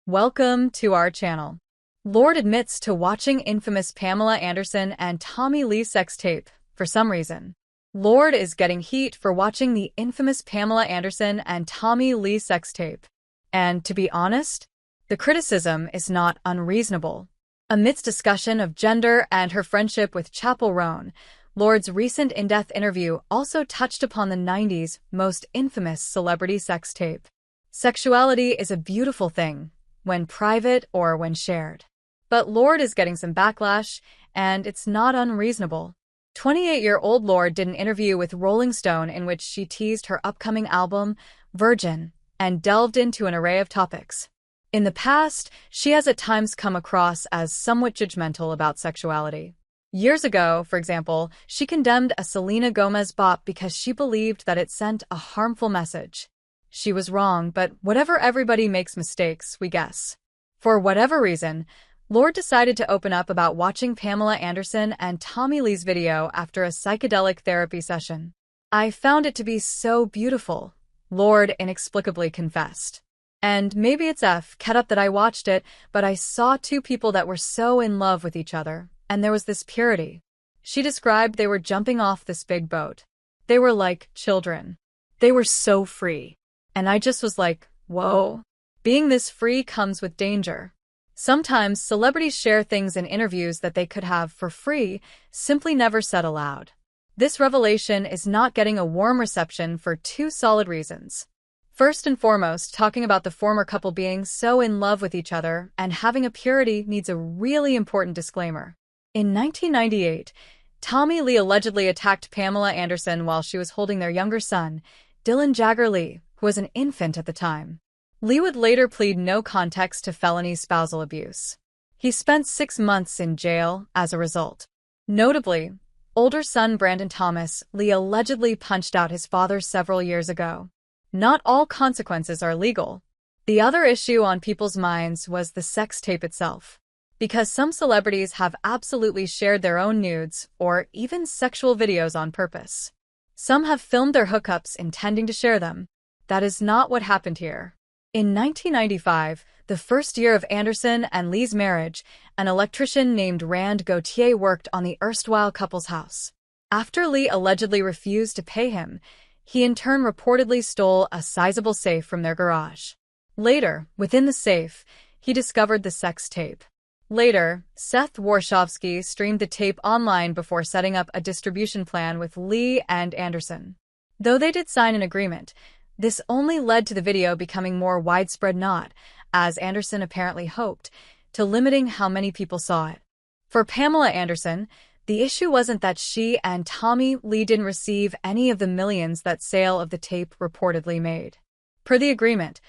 Welcome to our channel. Lorde admits to watching infamous Pamela Anderson and Tommy Lee sex tape for some reason. Lorde is getting heat for watching the infamous Pamela Anderson and Tommy Lee sex tape. And to be honest, the criticism is not unreasonable. Amidst discussion of gender and her friendship with Chappell Roan, Lorde's recent in-depth interview also touched upon the 90s most infamous celebrity sex tape. Sexuality is a beautiful thing, when private or when shared. But Lorde is getting some backlash, and it's not unreasonable. 28-year-old Lorde did an interview with Rolling Stone in which she teased her upcoming album, Virgin, and delved into an array of topics. In the past, she has at times come across as somewhat judgmental about sexuality. Years ago, for example, she condemned a Selena Gomez bop because she believed that it sent a harmful message. She was wrong, but whatever, everybody makes mistakes, we guess. For whatever reason, Lorde decided to open up about watching Pamela Anderson and Tommy Lee's video after a psychedelic therapy session. "I found it to be so beautiful," Lorde inexplicably confessed. "And maybe it's kept up that I watched it, but I saw two people that were so in love with each other, and there was this purity." She described they were jumping off this big boat. They were like children. They were so free. And I just was like, whoa. Being this free comes with danger. Sometimes celebrities share things in interviews that they could have for free, simply never said aloud. This revelation is not getting a warm reception for two solid reasons. First and foremost, talking about the former couple being so in love with each other and having a purity needs a really important disclaimer. In 1998, Tommy Lee allegedly attacked Pamela Anderson while she was holding their younger son, Dylan Jagger Lee, who was an infant at the time. Lee would later plead no contest to felony spousal abuse. He spent 6 months in jail as a result. Notably, older son Brandon Thomas Lee allegedly punched out his father several years ago. Not all consequences are legal. The other issue on people's minds was the sex tape itself. Because some celebrities have absolutely shared their own nudes or even sexual videos on purpose. Some have filmed their hookups intending to share them. That is not what happened here. In 1995, the first year of Anderson and Lee's marriage, an electrician named Rand Gauthier worked on the erstwhile couple's house. After Lee allegedly refused to pay him, he in turn reportedly stole a sizable safe from their garage. Later, within the safe, he discovered the sex tape. Later, Seth Warshawski streamed the tape online before setting up a distribution plan with Lee and Anderson. Though they did sign an agreement, this only led to the video becoming more widespread, not, as Anderson apparently hoped, to limiting how many people saw it. For Pamela Anderson, the issue wasn't that she and Tommy Lee didn't receive any of the millions that sale of the tape reportedly made. Per the agreement,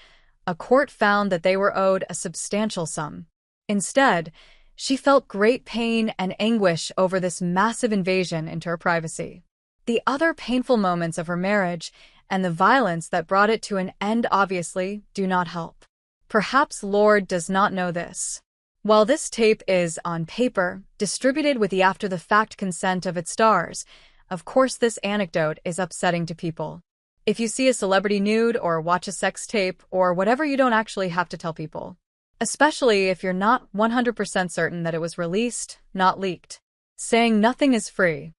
a court found that they were owed a substantial sum. Instead, she felt great pain and anguish over this massive invasion into her privacy. The other painful moments of her marriage and the violence that brought it to an end obviously do not help. Perhaps Lorde does not know this. While this tape is, on paper, distributed with the after-the-fact consent of its stars, of course this anecdote is upsetting to people. If you see a celebrity nude or watch a sex tape or whatever, you don't actually have to tell people. Especially if you're not 100% certain that it was released, not leaked. Saying nothing is free.